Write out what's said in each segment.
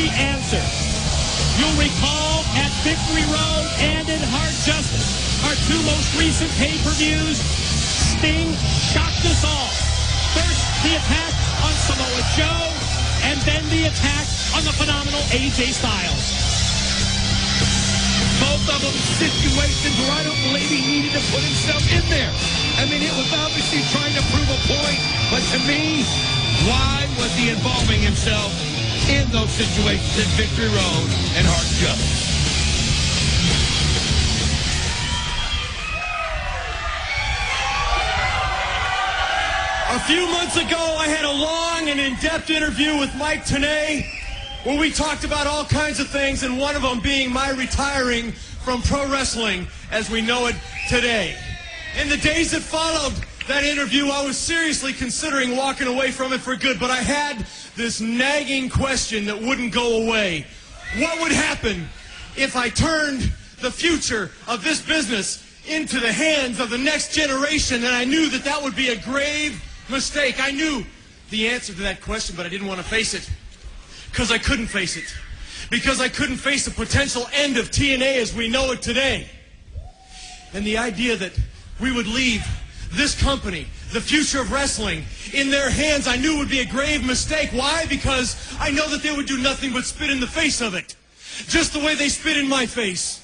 the answer. You'll recall at Victory Road and in Hard Justice, our two most recent pay-per-views, Sting shocked us all. First, the attack on Samoa Joe, and then the attack on the phenomenal AJ Styles. Both of them situations where I don't believe he needed to put himself in there. I mean, it was obviously trying to prove a point, but to me, why was he involving himself in those situations at Victory Road and Hard Justice? A few months ago, I had a long and in-depth interview with Mike TNA where we talked about all kinds of things, and one of them being my retiring from pro wrestling as we know it today. In the days that followed that interview, I was seriously considering walking away from it for good, but I had this nagging question that wouldn't go away. What would happen if I turned the future of this business into the hands of the next generation? And I knew that that would be a grave mistake. I knew the answer to that question, but I didn't want to face it. Because I couldn't face it. Because I couldn't face the potential end of TNA as we know it today. And the idea that we would leave this company, the future of wrestling, in their hands, I knew would be a grave mistake. Why? Because I know that they would do nothing but spit in the face of it. Just the way they spit in my face.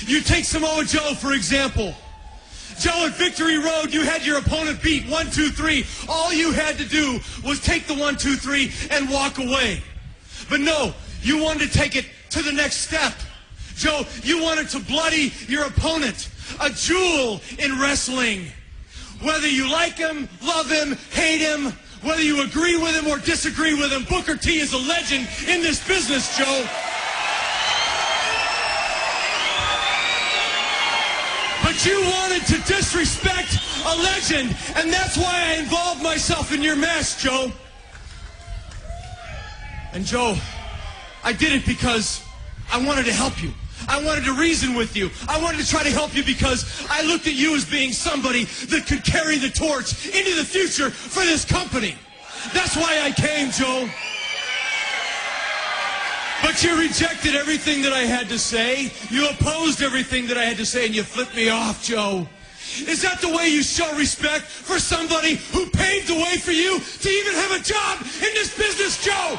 You take Samoa Joe, for example. Joe, at Victory Road, you had your opponent beat 1, 2, 3. All you had to do was take the 1, 2, 3 and walk away. But no, you wanted to take it to the next step. Joe, you wanted to bloody your opponent. A jewel in wrestling. Whether you like him, love him, hate him, whether you agree with him or disagree with him, Booker T is a legend in this business, Joe. But you wanted to disrespect a legend, and that's why I involved myself in your mess, Joe. And Joe, I did it because I wanted to help you. I wanted to reason with you. I wanted to try to help you because I looked at you as being somebody that could carry the torch into the future for this company. That's why I came, Joe. But you rejected everything that I had to say. You opposed everything that I had to say, and you flipped me off, Joe. Is that the way you show respect for somebody who paved the way for you to even have a job in this business, Joe?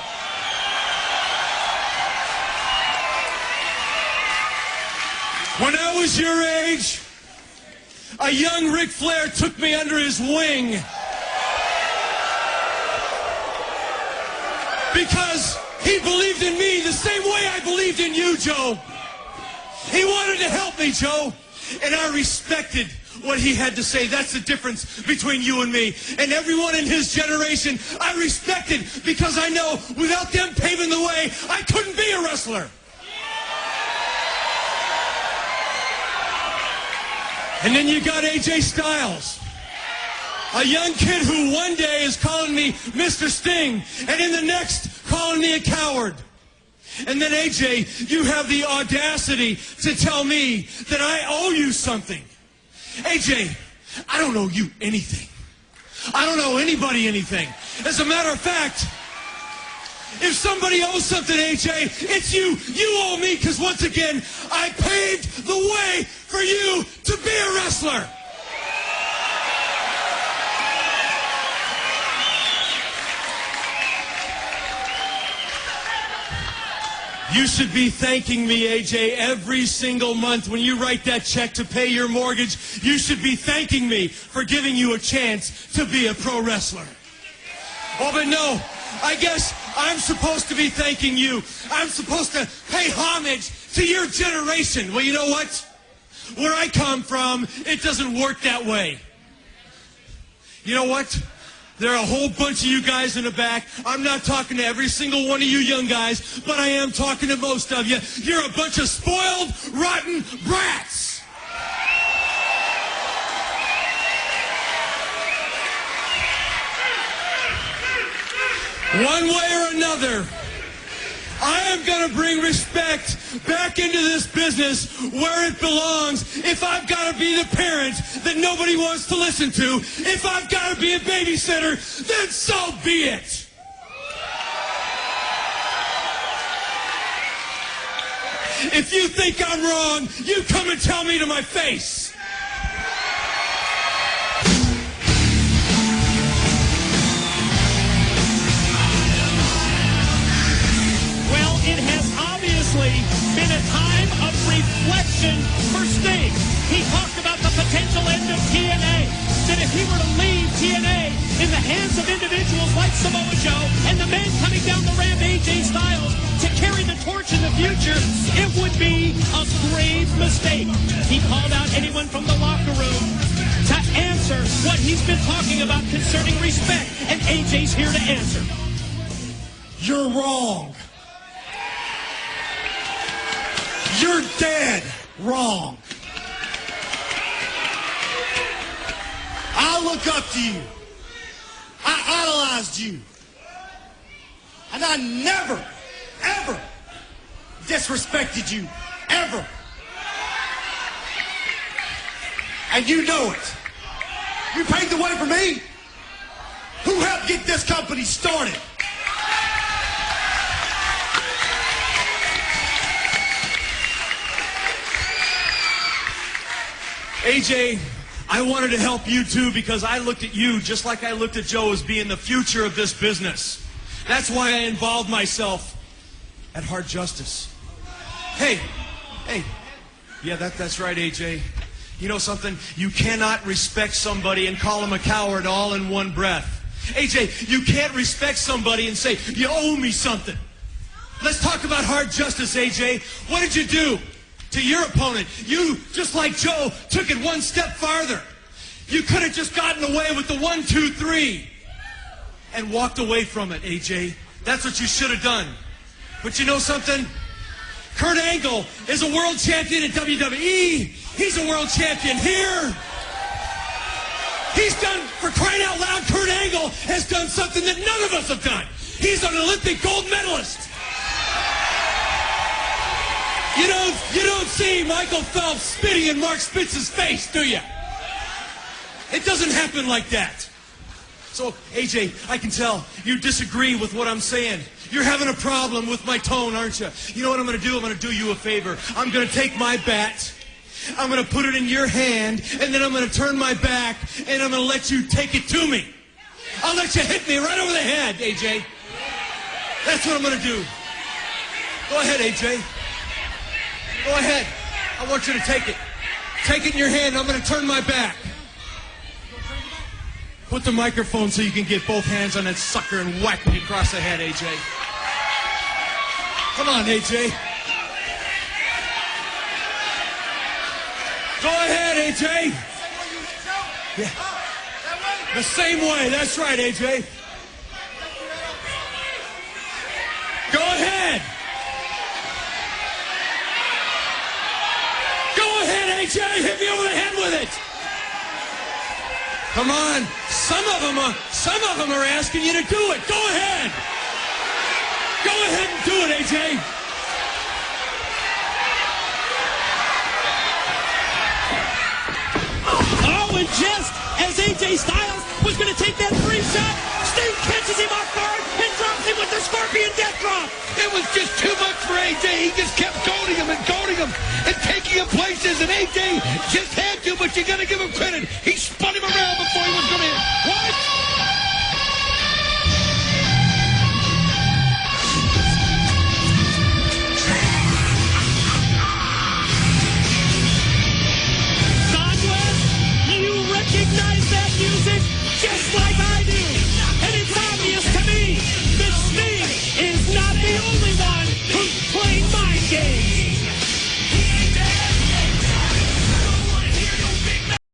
When I was your age, a young Ric Flair took me under his wing because he believed in me the same way I believed in you, Joe. He wanted to help me, Joe, and I respected what he had to say. That's the difference between you and me. And everyone in his generation, I respected because I know without them paving the way, I couldn't be a wrestler. And then you got AJ Styles, a young kid who one day is calling me Mr. Sting, and in the next calling me a coward. And then AJ, you have the audacity to tell me that I owe you something. AJ, I don't owe you anything. I don't owe anybody anything. As a matter of fact, if somebody owes something, AJ, it's you. You owe me because, once again, I paved the way for you to be a wrestler. You should be thanking me, AJ, every single month when you write that check to pay your mortgage. You should be thanking me for giving you a chance to be a pro wrestler. Oh, but no, I guess I'm supposed to be thanking you. I'm supposed to pay homage to your generation. Well, you know what? Where I come from, it doesn't work that way. You know what? There are a whole bunch of you guys in the back. I'm not talking to every single one of you young guys, but I am talking to most of you. You're a bunch of spoiled, rotten brats. One way or another, I am going to bring respect back into this business where it belongs. If I've got to be the parent that nobody wants to listen to, if I've got to be a babysitter, then so be it. If you think I'm wrong, you come and tell me to my face. Well, it has obviously been a time of reflection for Sting. He talked about the potential end of TNA, that if he were to leave TNA in the hands of individuals like Samoa Joe and the man coming down the ramp, AJ Styles, to carry the torch in the future, it would be a grave mistake. He called out anyone from the locker room to answer what he's been talking about concerning respect, and AJ's here to answer. You're wrong. You're dead wrong. I look up to you. I idolized you. And I never, ever disrespected you. Ever. And you know it. You paved the way for me. Who helped get this company started? AJ, I wanted to help you too because I looked at you just like I looked at Joe as being the future of this business. That's why I involved myself at Hard Justice. Hey, yeah, that's right, AJ. You know something? You cannot respect somebody and call them a coward all in one breath. AJ, you can't respect somebody and say, you owe me something. Let's talk about Hard Justice, AJ. What did you do to your opponent? You, just like Joe, took it one step farther. You could have just gotten away with the 1, 2, 3 and walked away from it, AJ. That's what you should have done. But you know something? Kurt Angle is a world champion in WWE. He's a world champion here. He's done, for crying out loud, Kurt Angle has done something that none of us have done. He's an Olympic gold medalist. You don't see Michael Phelps spitting in Mark Spitz's face, do you? It doesn't happen like that. So, AJ, I can tell you disagree with what I'm saying. You're having a problem with my tone, aren't you? You know what I'm going to do? I'm going to do you a favor. I'm going to take my bat, I'm going to put it in your hand, and then I'm going to turn my back, and I'm going to let you take it to me. I'll let you hit me right over the head, AJ. That's what I'm going to do. Go ahead, AJ. Go ahead. I want you to take it. Take it in your hand. I'm going to turn my back. Put the microphone so you can get both hands on that sucker and whack me across the head, AJ. Come on, AJ. Go ahead, AJ. Yeah. The same way. That's right, AJ. Go ahead. Go ahead, AJ. Hit me over the head with it. Come on. Some of them are asking you to do it. Go ahead. Go ahead and do it, AJ. Oh, and just as AJ Styles was going to take that 3-shot, Sting catches him off guard and drops him with the Scorpion Death Drop. It was just too much for AJ. He just kept goading him and taking him places, and AJ just had to, but you got to give him credit. He